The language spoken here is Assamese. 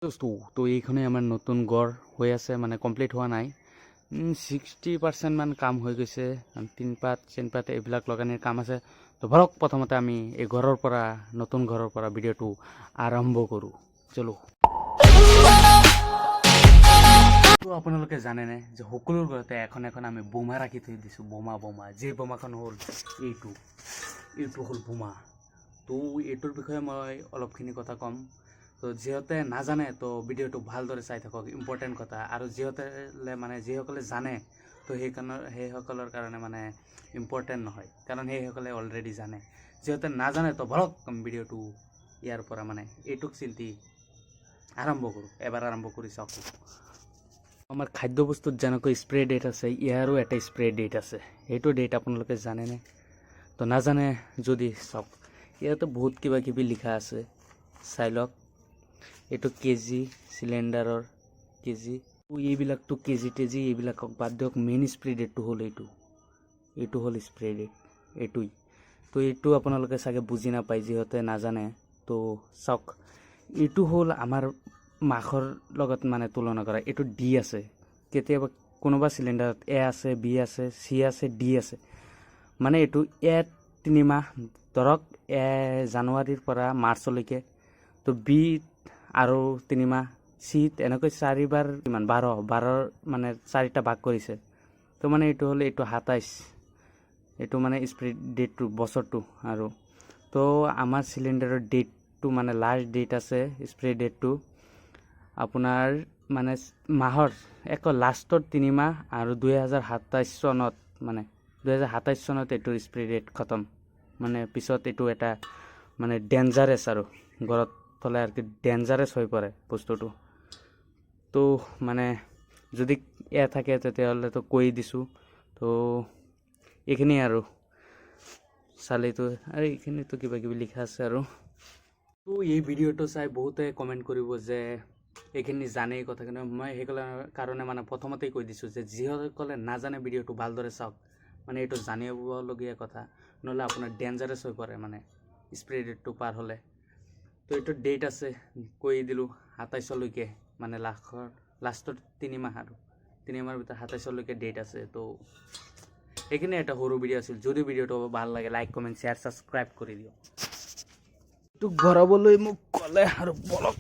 তো এইখানে আমার নতুন গড় হয়ে আছে মানে কমপ্লিট হওয়া নাই 60% মান কাম হৈ গৈছে তিনপাত চেনপাত এইবিলাক লগানিৰ কাম আছে তো ধৰক প্ৰথমতে আমি এই ঘৰৰ পৰা নতুন ঘৰৰ পৰা ভিডিঅ'টো আৰম্ভ কৰোঁ চলো তো আপোনালোকে জানেনে যে সকলোৰ ঘৰতে এখন এখন আমি বোমা ৰাখি থৈ দিছোঁ বোমা যে বোমাখন হ'ল এইটো হ'ল বোমা তো এইটোৰ বিষয়ে মই অলপখিনি কথা ক'ম তো যিহেতু নাজানে তো ভিডিঅ'টো ভালদৰে চাই থাকক ইম্পৰ্টেণ্ট কথা আৰু যিসকলে জানে তো সেইসকলৰ কাৰণে মানে ইম্পৰ্টেণ্ট নহয় কাৰণ সেইসকলে অলৰেডি জানে যিহেতু নাজানে তো বলক ভিডিঅ'টো ইয়াৰ পৰা মানে এইটোক চিন্তি আৰম্ভ কৰোঁ এবাৰ আৰম্ভ কৰি চাওক আমাৰ খাদ্যবস্তুত যেনেকৈ স্প্ৰে ডেট আছে ইয়াৰো এটা স্প্ৰে ডেট আছে এইটো ডেট আপোনালোকে জানেনে তো নাজানে যদি চাওক ইয়াতে বহুত কিবা কিবি লিখা আছে চাই লওক এইটো কেজি সিলিন্ডাৰৰ কেজি এইবিলাকটো কেজি টেজি এইবিলাকক বাদ দিয়ক মেইন স্প্ৰে ডেটটো হ'ল এইটো হ'ল স্প্ৰে ডেট এইটোই তো এইটো আপোনালোকে চাগে বুজি নাপায় যিহেতু নাজানে তো চাওক এইটো হ'ল আমাৰ মাখৰ লগত মানে তুলনা কৰা এইটো ডি আছে কেতিয়াবা কোনোবা সিলিন্ডাৰত এ আছে বি আছে সি আছে ডি আছে মানে এইটো এ 3 মাহ ধৰক জানুৱাৰীৰ পৰা মাৰ্চলৈকে তো বি আৰু 3 মাহ সিত এনেকৈ 4 বাৰ কিমান 12 মানে 4টা ভাগ কৰিছে তো মানে এইটো হ'ল এইটো 27 এইটো মানে স্প্ৰে ডেটটো বছৰটো আৰু তো আমাৰ সিলিন্ডাৰৰ ডেটটো মানে লাষ্ট ডেট আছে স্প্ৰে ডেটটো আপোনাৰ মানে মাহৰ এক লাষ্টৰ 3 মাহ আৰু 2027 চনত মানে 2027 চনত এইটো স্প্ৰে ডেট খতম মানে পিছত এইটো এটা মানে ডেঞ্জাৰাছ আৰু ঘৰত থলে আৰ কি ডেঞ্জাৰাস হৈ পৰে বস্তুটো তো মানে যদি এ থাকে তেতিয়াহ'লে তো কৈ দিছোঁ তো এইখিনি আৰু চালেতো আৰু এইখিনিতো কিবা কিবি লিখা আছে আৰু তো এই ভিডিঅ'টো চাই বহুতে কমেণ্ট কৰিব যে এইখিনি জানে কথা কিন্তু মই সেইকাৰণে কাৰণে মানে প্ৰথমতেই কৈ দিছোঁ যে যিসকলে নাজানে ভিডিঅ'টো ভালদৰে চাওক মানে এইটো জানিবলগীয়া কথা নহ'লে আপোনাৰ ডেঞ্জাৰাছ হৈ পৰে মানে স্প্ৰে ডেটটো পাৰ হ'লে তো এইটো ডেট আছে কৈ দিলোঁ 27 লৈকে মানে লাষ্টৰ 3 মাহ আৰু 3 মাহৰ ভিতৰত 27 লৈকে ডেট আছে তো এইখিনি এটা সৰু ভিডিঅ' আছিল যদি ভিডিঅ'টো ভাল লাগে লাইক কমেণ্ট শ্বেয়াৰ ছাবস্ক্ৰাইব কৰি দিয়ক তো ভৰাবলৈ মোক ক'লে আৰু বলক